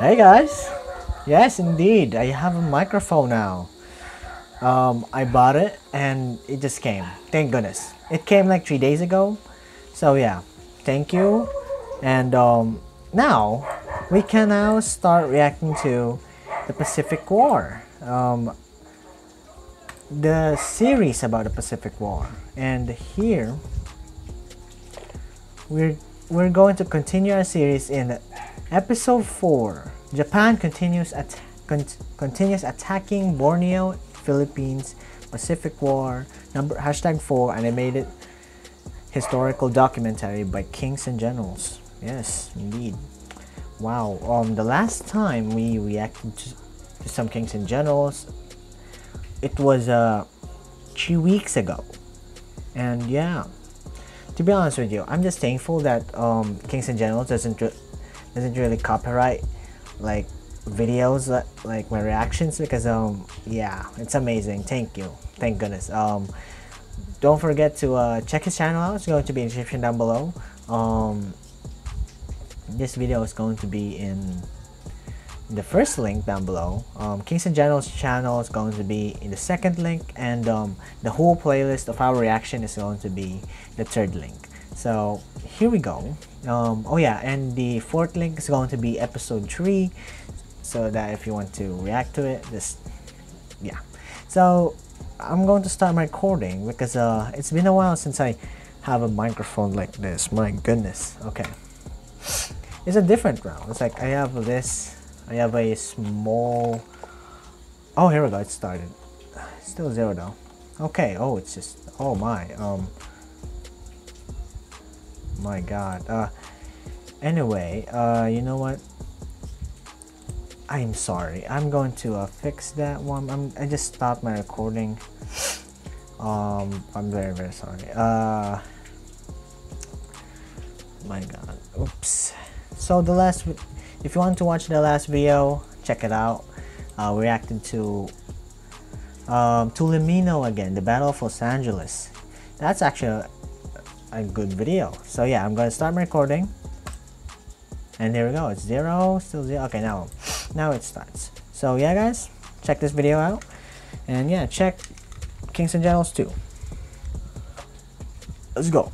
Hey guys! Yes, indeed, I have a microphone now. I bought it and it just came. Thank goodness. It came like 3 days ago. So yeah, thank you. And now we can now start reacting to the Pacific War. The series about the Pacific War. And here we're going to continue our series in episode 4. Japan continues attacking Borneo, Philippines, Pacific War, #4 animated historical documentary by Kings and Generals. Yes, indeed. Wow. The last time we reacted to some Kings and Generals, it was 3 weeks ago, and yeah. To be honest with you, I'm just thankful that Kings and Generals doesn't really copyright like videos like my reactions, because yeah, it's amazing. Thank you, thank goodness. Don't forget to check his channel out. It's going to be in the description down below. This video is going to be in the first link down below. Kings and Generals channel is going to be in the second link, and the whole playlist of our reaction is going to be the third link. So here we go. Oh yeah, and the fourth link is going to be episode 3, so that if you want to react to it, just yeah. So I'm going to start my recording because it's been a while since I have a microphone like this. My goodness. Okay, it's a different round. It's like I have this. I have a small. Oh, here we go. It started. Still 0 though. Okay. Oh, it's just. Oh my. My God. Anyway. You know what? I'm sorry. I'm going to fix that one. I just stopped my recording. I'm very sorry. My God. Oops. So the last. If you want to watch the last video, check it out. We reacted to Limino again, the Battle of Los Angeles. That's actually a good video. So yeah, I'm gonna start my recording. And here we go. It's 0, still 0. Okay, now it starts. So yeah, guys, check this video out. And yeah, check Kings and Generals too. Let's go.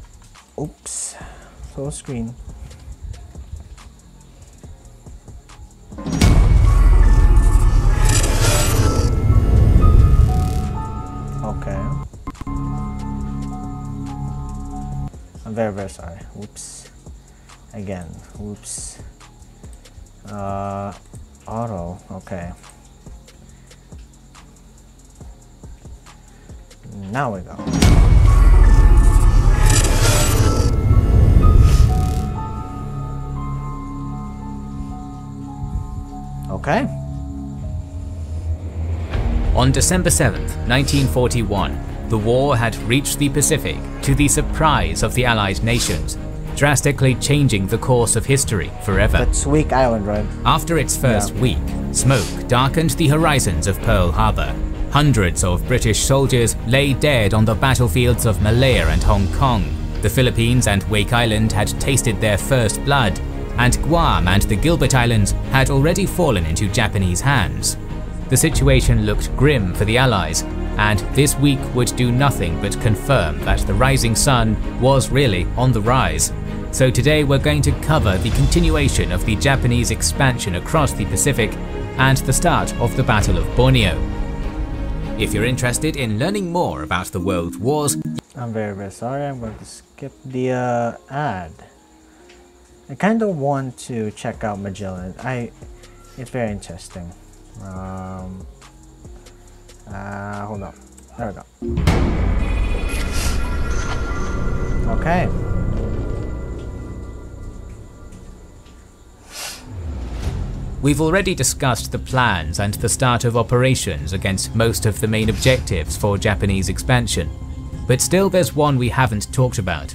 Oops. Full screen. Okay. I'm very sorry. Whoops. Again. Whoops. Auto. Okay. Now we go. Okay. On December 7th, 1941, the war had reached the Pacific to the surprise of the Allied nations, drastically changing the course of history forever. That's weak island, right? After its first week, smoke darkened the horizons of Pearl Harbor. Hundreds of British soldiers lay dead on the battlefields of Malaya and Hong Kong. The Philippines and Wake Island had tasted their first blood, and Guam and the Gilbert Islands had already fallen into Japanese hands. The situation looked grim for the Allies, and this week would do nothing but confirm that the rising sun was really on the rise. So today we're going to cover the continuation of the Japanese expansion across the Pacific and the start of the Battle of Borneo. If you're interested in learning more about the World Wars, I'm very sorry. I'm going to skip the ad. I kind of want to check out Magellan. It's very interesting. Hold on. There we go. Okay. we've already discussed the plans and the start of operations against most of the main objectives for Japanese expansion. But still there's one we haven't talked about.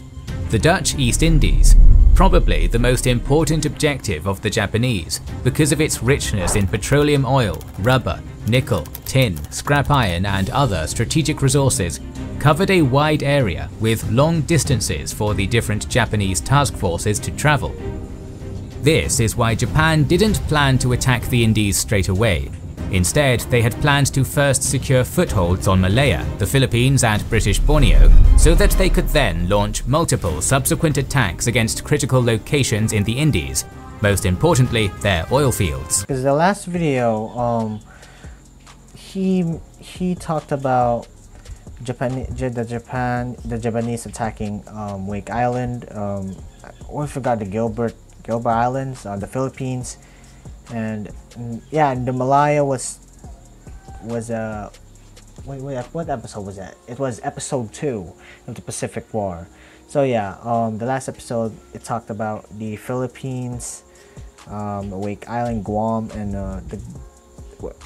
The Dutch East Indies. Probably the most important objective of the Japanese because of its richness in petroleum oil, rubber, nickel, tin, scrap iron and other strategic resources, covered a wide area with long distances for the different Japanese task forces to travel. This is why Japan didn't plan to attack the Indies straight away. Instead, they had planned to first secure footholds on Malaya, the Philippines and British Borneo, so that they could then launch multiple subsequent attacks against critical locations in the Indies, most importantly their oil fields. Because the last video, he talked about the Japanese attacking Wake Island. I forgot the Gilbert Islands, the Philippines. And yeah, and the Malaya was what episode was that? It was episode 2 of the Pacific War. So yeah, the last episode it talked about the Philippines, Wake Island, Guam, and the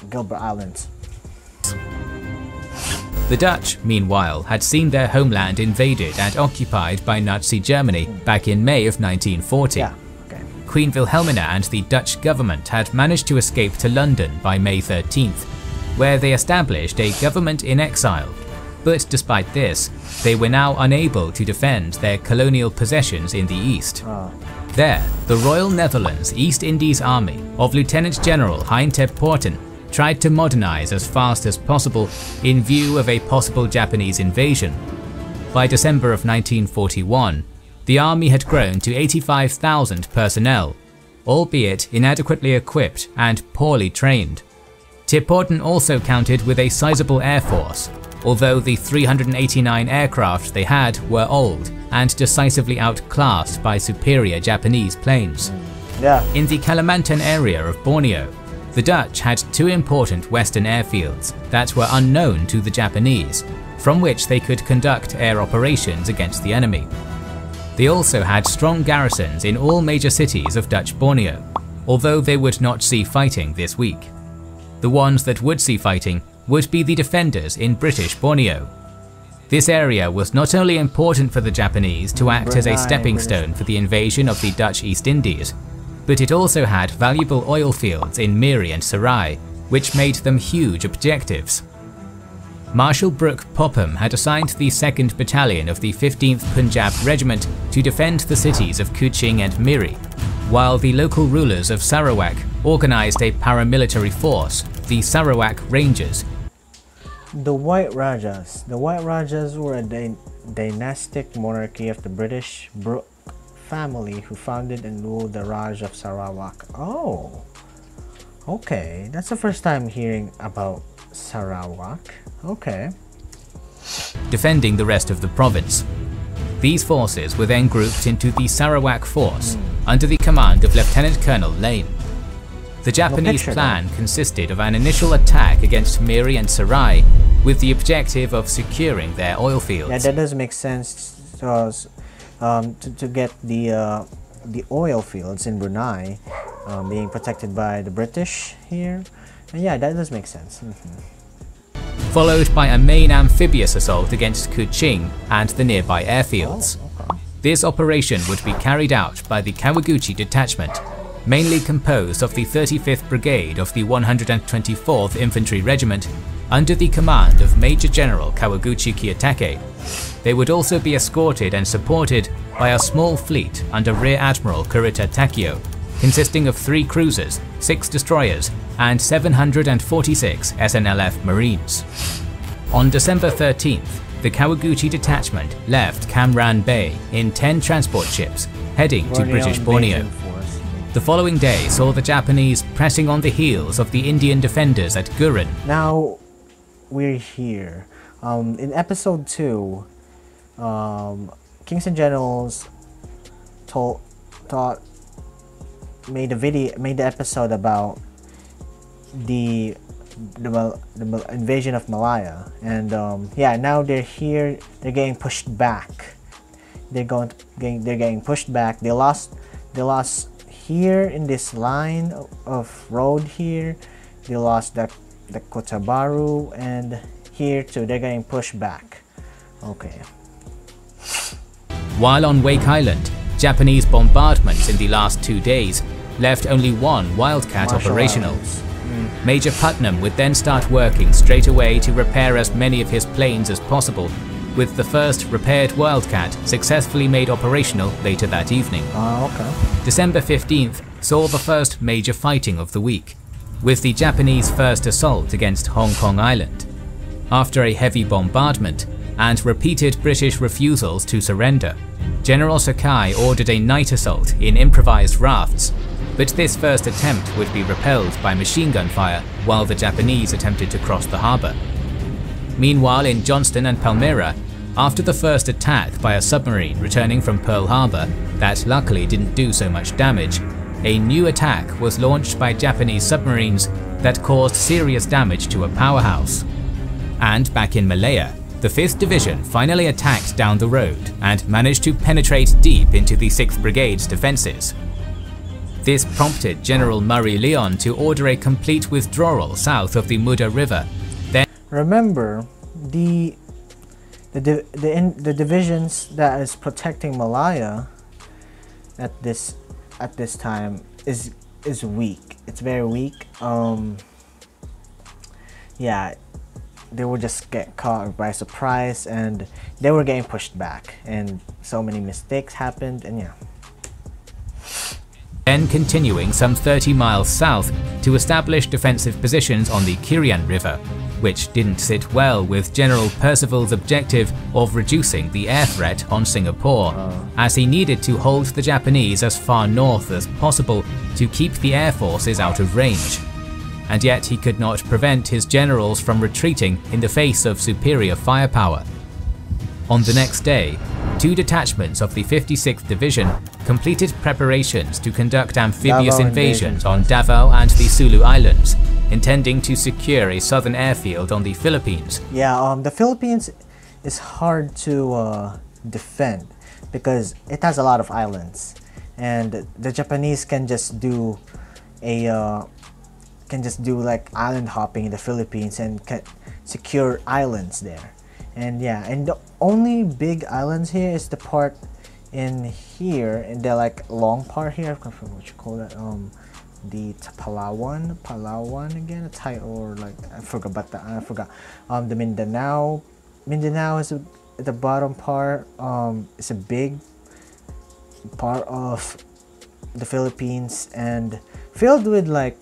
Gilbert Islands. The Dutch, meanwhile, had seen their homeland invaded and occupied by Nazi Germany back in May of 1940. Yeah. Queen Wilhelmina and the Dutch government had managed to escape to London by May 13th, where they established a government in exile. But despite this, they were now unable to defend their colonial possessions in the east. There, the Royal Netherlands East Indies Army of Lieutenant General Hein te Poorten tried to modernize as fast as possible in view of a possible Japanese invasion. By December of 1941, the army had grown to 85,000 personnel, albeit inadequately equipped and poorly trained. Te Poorten also counted with a sizable air force, although the 389 aircraft they had were old and decisively outclassed by superior Japanese planes. In the Kalimantan area of Borneo, the Dutch had 2 important western airfields that were unknown to the Japanese, from which they could conduct air operations against the enemy. They also had strong garrisons in all major cities of Dutch Borneo, although they would not see fighting this week. The ones that would see fighting would be the defenders in British Borneo. This area was not only important for the Japanese to act as a stepping stone for the invasion of the Dutch East Indies, but it also had valuable oil fields in Miri and Sarai, which made them huge objectives. Marshal Brooke Popham had assigned the 2nd Battalion of the 15th Punjab Regiment to defend the cities of Kuching and Miri, while the local rulers of Sarawak organized a paramilitary force, the Sarawak Rangers. The White Rajas. The White Rajas were a dynastic monarchy of the British Brooke family who founded and ruled the Raj of Sarawak. Oh, okay. That's the first time hearing about Sarawak. Okay. Defending the rest of the province. These forces were then grouped into the Sarawak Force under the command of Lieutenant Colonel Lane. The Japanese plan consisted of an initial attack against Miri and Sarai with the objective of securing their oil fields. Yeah, that does make sense because to get the oil fields in Brunei being protected by the British here. And yeah, that does make sense. Followed by a main amphibious assault against Kuching and the nearby airfields. This operation would be carried out by the Kawaguchi Detachment, mainly composed of the 35th Brigade of the 124th Infantry Regiment under the command of Major General Kawaguchi Kiyotake. They would also be escorted and supported by a small fleet under Rear Admiral Kurita Takio, consisting of 3 cruisers, 6 destroyers, and 746 SNLF Marines. On December 13th, the Kawaguchi Detachment left Kamran Bay in 10 transport ships, heading to British Borneo. The following day saw the Japanese pressing on the heels of the Indian defenders at Gurun. Now, we're here. In episode 2, Kings and Generals made the episode about the invasion of Malaya, and yeah, now they're here. They're getting pushed back. They're getting pushed back. They lost here in this line of road here. They lost the Kotabaru, and here too they're getting pushed back. Okay. While on Wake Island, Japanese bombardments in the last 2 days left only 1 Wildcat operational. Major Putnam would then start working straight away to repair as many of his planes as possible, with the first repaired Wildcat successfully made operational later that evening. Okay. December 15th saw the first major fighting of the week, with the Japanese first assault against Hong Kong Island. After a heavy bombardment and repeated British refusals to surrender, General Sakai ordered a night assault in improvised rafts, but this first attempt would be repelled by machine gun fire while the Japanese attempted to cross the harbour. Meanwhile, in Johnston and Palmyra, after the first attack by a submarine returning from Pearl Harbor that luckily didn't do so much damage, a new attack was launched by Japanese submarines that caused serious damage to a powerhouse. And back in Malaya, the 5th Division finally attacked down the road and managed to penetrate deep into the 6th Brigade's defences. This prompted General Murray Lyon to order a complete withdrawal south of the Muda River. Then, remember, the divisions that is protecting Malaya at this time is weak. It's very weak. Yeah, they would just get caught by surprise, and they were getting pushed back, and so many mistakes happened, and yeah. Then continuing some 30 miles south to establish defensive positions on the Kirian River, which didn't sit well with General Percival's objective of reducing the air threat on Singapore, as he needed to hold the Japanese as far north as possible to keep the air forces out of range. And yet he could not prevent his generals from retreating in the face of superior firepower. On the next day, 2 detachments of the 56th Division completed preparations to conduct amphibious invasions on Davao and the Sulu Islands, intending to secure a southern airfield on the Philippines. Yeah, the Philippines is hard to defend because it has a lot of islands, and the Japanese can just do like island hopping in the Philippines and can secure islands there. And yeah, and the only big islands here is the part in here, and the like long part here. I forgot what you call that. The Palawan again, or like I forgot about that. I forgot. The Mindanao is at the bottom part. It's a big part of the Philippines and filled with like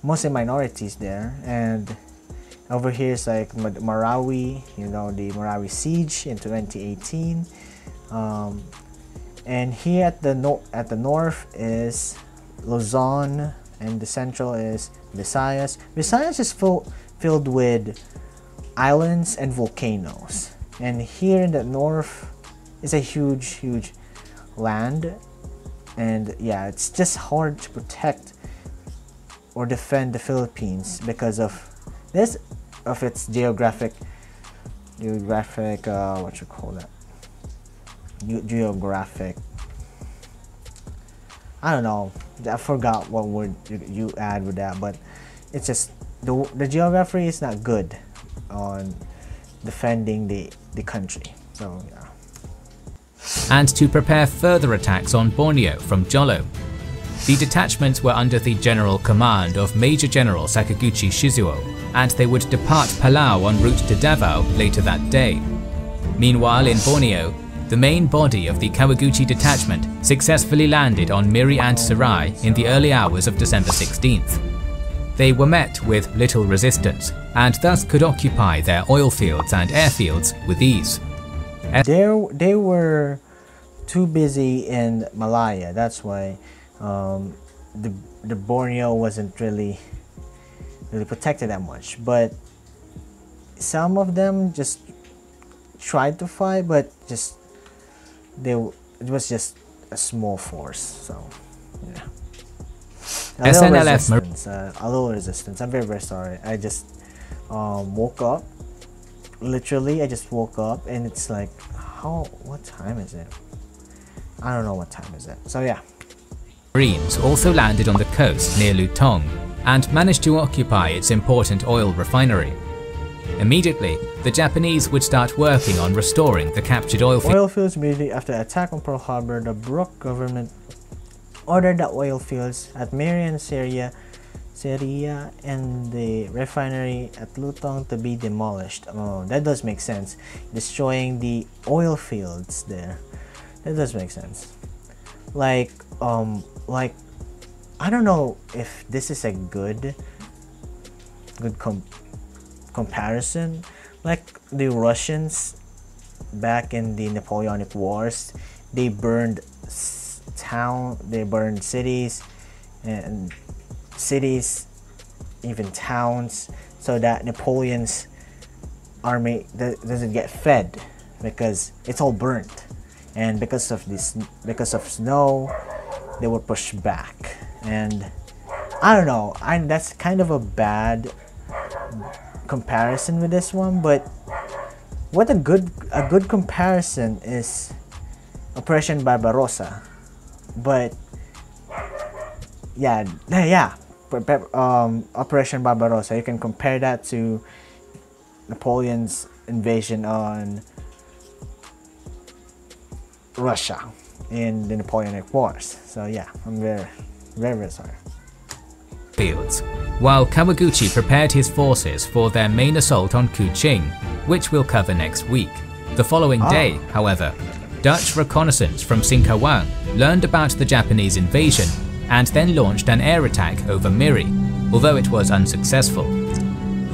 mostly minorities there. And over here is like Marawi, you know, the Marawi siege in 2018. And here at the north is Luzon, and the central is Visayas. Visayas is filled with islands and volcanoes. And here in the north is a huge land. And yeah, it's just hard to protect or defend the Philippines because of this, of its geographic what you call that, geographic, I don't know, I forgot what word you add with that, but it's just the geography is not good on defending the country. So yeah. And to prepare further attacks on Borneo from Jolo. The detachments were under the general command of Major General Sakaguchi Shizuo, and they would depart Palau en route to Davao later that day. Meanwhile, in Borneo, the main body of the Kawaguchi detachment successfully landed on Miri and Serai in the early hours of December 16th. They were met with little resistance, and thus could occupy their oil fields and airfields with ease. They were too busy in Malaya, that's why the Borneo wasn't really protected that much, but some of them just tried to fight, but it was just a small force. So yeah, a little resistance. I'm very sorry. I just woke up. Literally, I just woke up, and it's like, what time is it? I don't know what time is it. So yeah. Marines also landed on the coast near Lutong and managed to occupy its important oil refinery. Immediately, the Japanese would start working on restoring the captured oil fields. Immediately after the attack on Pearl Harbor, the Brooke government ordered the oil fields at Miri and Syria and the refinery at Lutong to be demolished. Oh, that does make sense. Destroying the oil fields there. That does make sense. Like I don't know if this is a good comparison. Like the Russians back in the Napoleonic Wars, they burned they burned cities, and cities, even towns, so that Napoleon's army doesn't get fed because it's all burnt. And because of snow, they were pushed back. And I don't know, that's kind of a bad comparison with this one, but what a good comparison is Operation Barbarossa. But yeah, Operation Barbarossa, you can compare that to Napoleon's invasion on Russia in the Napoleonic Wars. So yeah, I'm very, very, very sorry. Fields, while Kawaguchi prepared his forces for their main assault on Kuching, which we'll cover next week. The following day, however, Dutch reconnaissance from Singkawang learned about the Japanese invasion and then launched an air attack over Miri, although it was unsuccessful.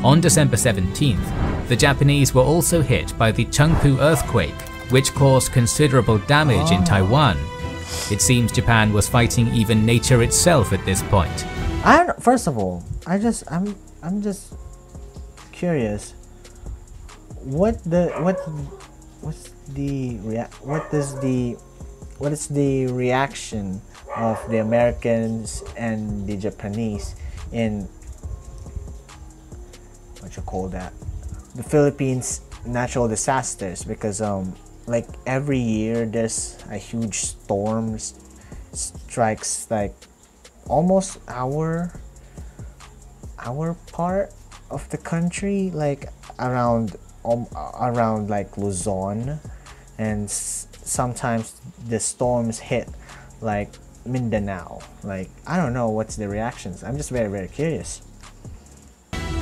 On December 17th, the Japanese were also hit by the Chengpu earthquake, which caused considerable damage in Taiwan. It seems Japan was fighting even nature itself at this point. First of all, I'm just curious. What is the reaction of the Americans and the Japanese in what you call that, the Philippines natural disasters? Because like every year there's a huge storm strikes like almost our part of the country, like around like Luzon, and sometimes the storms hit like Mindanao. Like, I don't know what's the reactions. I'm just very, very curious.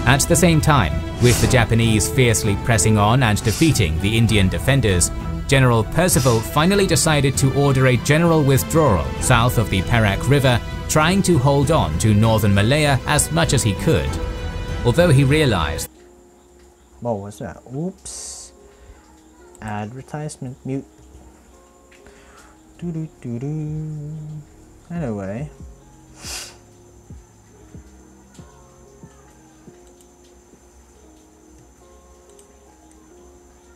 At the same time, with the Japanese fiercely pressing on and defeating the Indian defenders, General Percival finally decided to order a general withdrawal south of the Perak River, trying to hold on to northern Malaya as much as he could. Although he realized... Whoa, what's that? Oops. Advertisement mute. Anyway.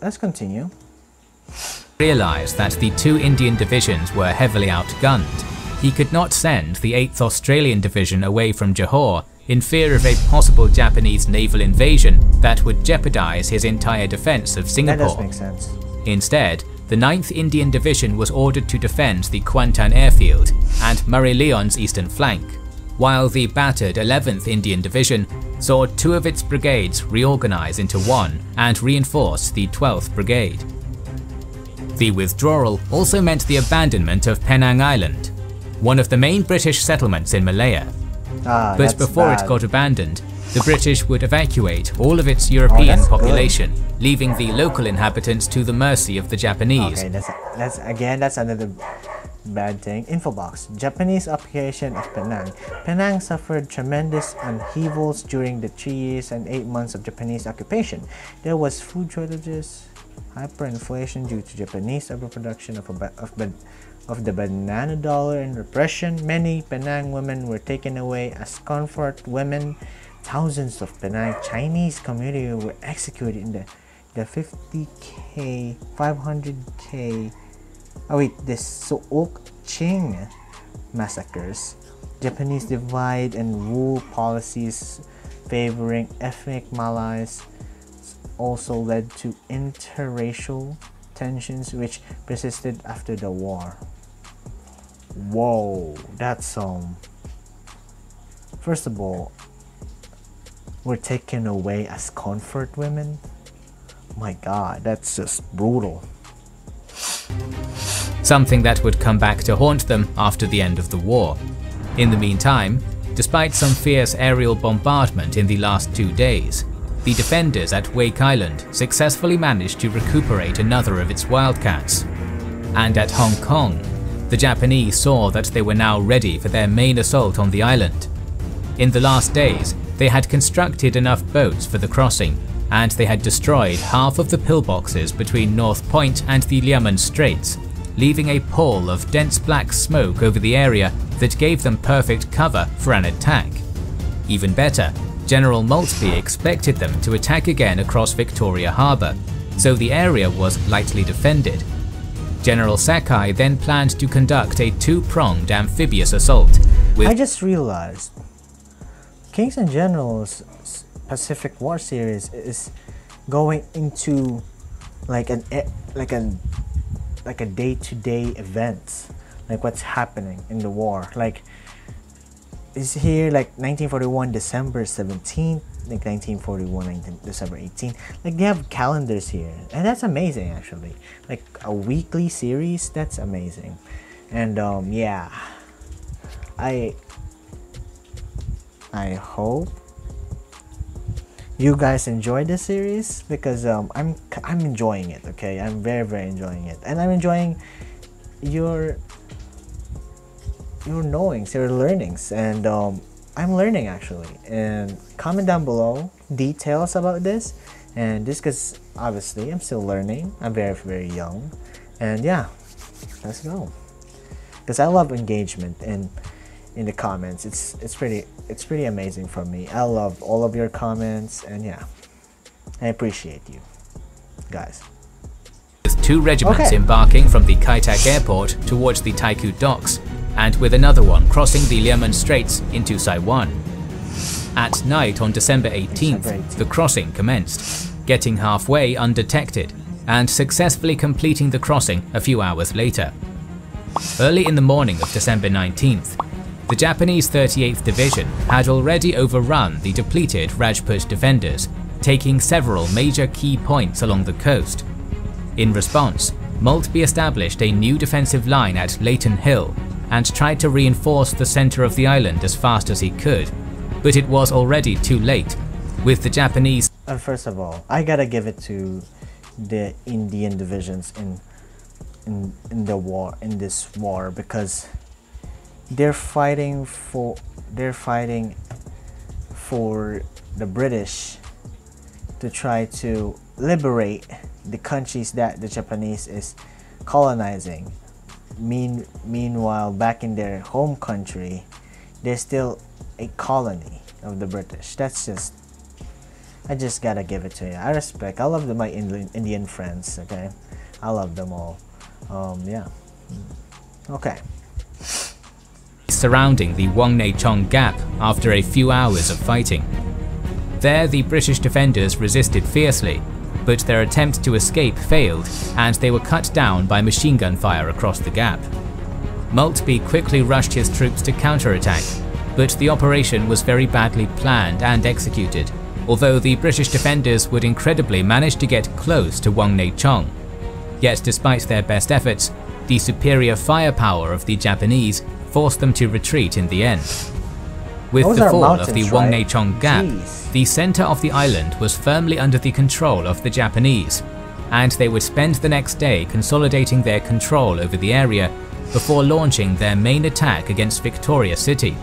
Let's continue. Realized that the two Indian divisions were heavily outgunned. He could not send the 8th Australian Division away from Johor in fear of a possible Japanese naval invasion that would jeopardize his entire defense of Singapore. That does make sense. Instead, the 9th Indian Division was ordered to defend the Kuantan airfield and Murray-Leon's eastern flank, while the battered 11th Indian Division saw 2 of its brigades reorganize into one and reinforce the 12th Brigade. The withdrawal also meant the abandonment of Penang Island, one of the main British settlements in Malaya. But before it got abandoned, the British would evacuate all of its European population, leaving the local inhabitants to the mercy of the Japanese. Okay, that's another bad thing. Infobox. Japanese occupation of Penang. Penang suffered tremendous upheavals during the 3 years and 8 months of Japanese occupation. There was food shortages, hyperinflation due to Japanese overproduction of the banana dollar, and repression. Many Penang women were taken away as comfort women. Thousands of Penang Chinese community were executed in the 50K, 500K, the Sook Ching massacres. Japanese divide and rule policies favoring ethnic Malays also led to interracial tensions which persisted after the war. Whoa, that's first of all, were taken away as comfort women. My god, that's just brutal. Something that would come back to haunt them after the end of the war. In the meantime, despite some fierce aerial bombardment in the last 2 days, the defenders at Wake Island successfully managed to recuperate another of its wildcats. And at Hong Kong, the Japanese saw that they were now ready for their main assault on the island. In the last days, they had constructed enough boats for the crossing, and they had destroyed half of the pillboxes between North Point and the Liamen Straits, leaving a pall of dense black smoke over the area that gave them perfect cover for an attack. Even better, General Maltby expected them to attack again across Victoria Harbour, so the area was lightly defended. General Sakai then planned to conduct a two-pronged amphibious assault with— I just realized Kings and Generals Pacific War series is going into like a day-to-day events, like what's happening in the war. Like, is here like 1941 December 17th, like 1941 December 18th. Like, they have calendars here, and that's amazing actually. Like a weekly series, that's amazing. And yeah, I hope you guys enjoy this series, because I'm enjoying it. Okay, I'm very enjoying it, and I'm enjoying your knowings, your learnings, and I'm learning actually. And comment down below details about this, and this, because obviously I'm still learning. I'm very young, and yeah, let's go. Because I love engagement in the comments. It's pretty amazing for me. I love all of your comments, and yeah, I appreciate you guys. With two regiments embarking from the Kai-Tak airport towards the Taiku docks, and with another one crossing the Liamen Straits into Saiwan. At night on December 18th, the crossing commenced, getting halfway undetected, and successfully completing the crossing a few hours later. Early in the morning of December 19th, the Japanese 38th Division had already overrun the depleted Rajput defenders, taking several major key points along the coast. In response, Maltby established a new defensive line at Leighton Hill and tried to reinforce the center of the island as fast as he could, but it was already too late, with the Japanese— First of all, I gotta give it to the Indian divisions in this war, because they're fighting for the British to try to liberate the countries that the Japanese is colonizing. Meanwhile, back in their home country, they're still a colony of the British. I just gotta give it to you. I love my Indian friends, okay? I love them all. Yeah. Okay. Surrounding the Wangnechong Gap after a few hours of fighting. There, the British defenders resisted fiercely, but their attempt to escape failed, and they were cut down by machine gun fire across the gap. Maltby quickly rushed his troops to counterattack, but the operation was very badly planned and executed, although the British defenders would incredibly manage to get close to Wangnechong. Yet despite their best efforts, the superior firepower of the Japanese forced them to retreat in the end. With the fall of the Wangnechong Gap, the center of the island was firmly under the control of the Japanese, and they would spend the next day consolidating their control over the area before launching their main attack against Victoria City.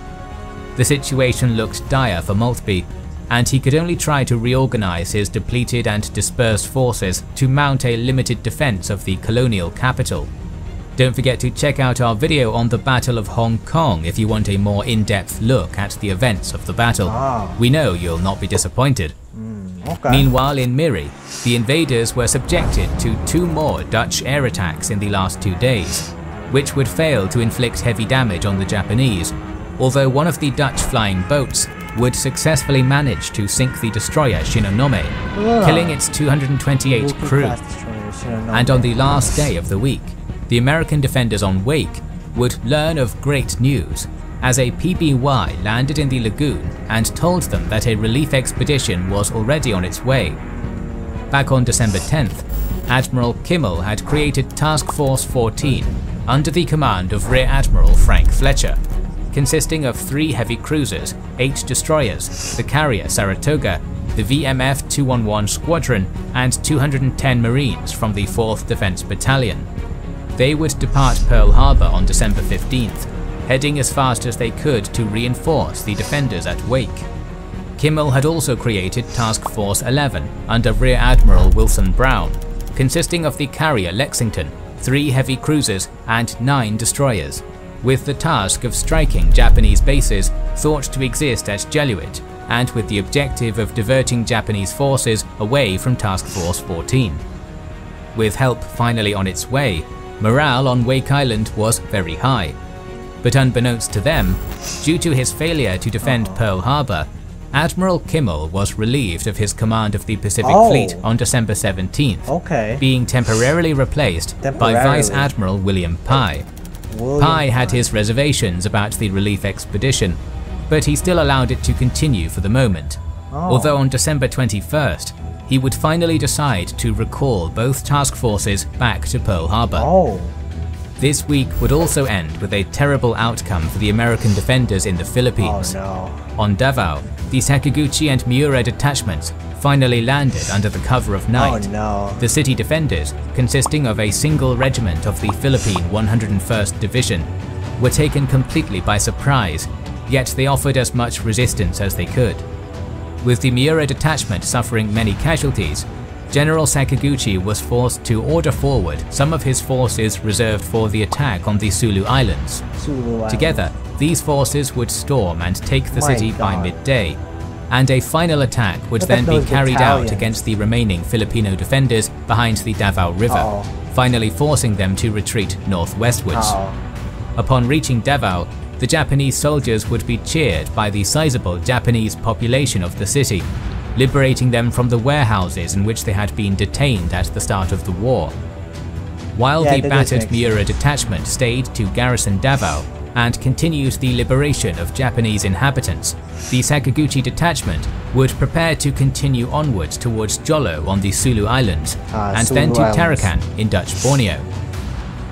The situation looked dire for Maltby, and he could only try to reorganize his depleted and dispersed forces to mount a limited defense of the colonial capital. Don't forget to check out our video on the Battle of Hong Kong if you want a more in-depth look at the events of the battle. We know you'll not be disappointed. Okay. Meanwhile, in Miri, the invaders were subjected to 2 more Dutch air attacks in the last 2 days, which would fail to inflict heavy damage on the Japanese, although one of the Dutch flying boats would successfully manage to sink the destroyer Shinonome, killing its 228 crew. And on the last day of the week, the American defenders on Wake would learn of great news, as a PBY landed in the lagoon and told them that a relief expedition was already on its way. Back on December 10th, Admiral Kimmel had created Task Force 14 under the command of Rear Admiral Frank Fletcher, consisting of 3 heavy cruisers, 8 destroyers, the carrier Saratoga, the VMF 211 Squadron, and 210 Marines from the 4th Defense Battalion. They would depart Pearl Harbor on December 15th, heading as fast as they could to reinforce the defenders at Wake. Kimmel had also created Task Force 11 under Rear Admiral Wilson Brown, consisting of the carrier Lexington, 3 heavy cruisers and 9 destroyers, with the task of striking Japanese bases thought to exist at Jellicoe, and with the objective of diverting Japanese forces away from Task Force 14. With help finally on its way, morale on Wake Island was very high. But unbeknownst to them, due to his failure to defend Pearl Harbor, Admiral Kimmel was relieved of his command of the Pacific Fleet on December 17th, being temporarily replaced by Vice Admiral William Pye. Pye had his reservations about the relief expedition, but he still allowed it to continue for the moment, although on December 21st, he would finally decide to recall both task forces back to Pearl Harbor. This week would also end with a terrible outcome for the American defenders in the Philippines. On Davao, the Sakaguchi and Miura detachments finally landed under the cover of night. The city defenders, consisting of a single regiment of the Philippine 101st Division, were taken completely by surprise, yet they offered as much resistance as they could. With the Miura detachment suffering many casualties, General Sakaguchi was forced to order forward some of his forces reserved for the attack on the Sulu Islands. Together, these forces would storm and take the city by midday, and a final attack would then be carried out against the remaining Filipino defenders behind the Davao River, finally forcing them to retreat northwestwards. Upon reaching Davao, the Japanese soldiers would be cheered by the sizable Japanese population of the city, liberating them from the warehouses in which they had been detained at the start of the war. While the battered Miura detachment stayed to garrison Davao and continued the liberation of Japanese inhabitants, the Sakaguchi detachment would prepare to continue onwards towards Jolo on the Sulu Islands, and then to Tarakan in Dutch Borneo.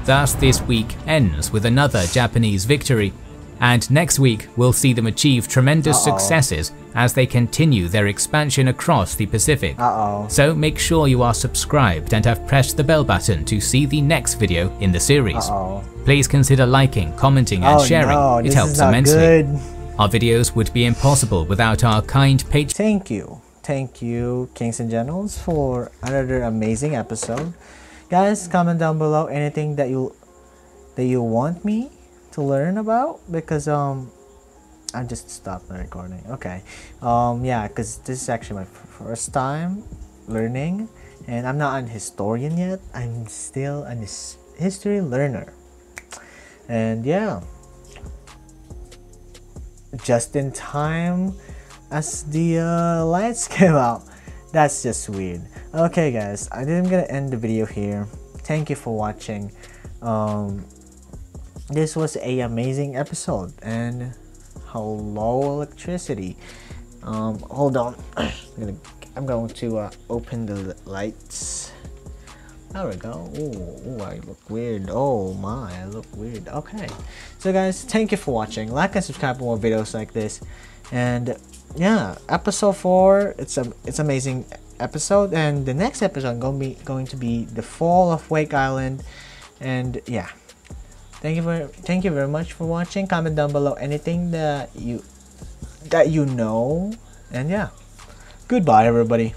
Thus this week ends with another Japanese victory, and next week we'll see them achieve tremendous successes as they continue their expansion across the Pacific. So make sure you are subscribed and have pressed the bell button to see the next video in the series. Please consider liking, commenting and sharing, it helps immensely. Our videos would be impossible without our kind patrons. Thank you, Kings and Generals, for another amazing episode. Guys, comment down below anything that you want me to learn about, because I just stopped my recording. Yeah, because this is actually my first time learning, and I'm not an historian yet. I'm still a history learner, and yeah, just in time as the lights came out. That's just weird. Okay guys, I'm gonna end the video here. Thank you for watching. This was a amazing episode, and hello electricity. Hold on. I'm going to open the lights. There we go. Ooh, I look weird. Oh my, I look weird. Okay, so guys, thank you for watching. Like and subscribe for more videos like this. And yeah, episode 4, it's amazing episode, and the next episode going to be the fall of Wake Island. And yeah, thank you very much for watching. Comment down below anything that you know, and yeah, goodbye everybody.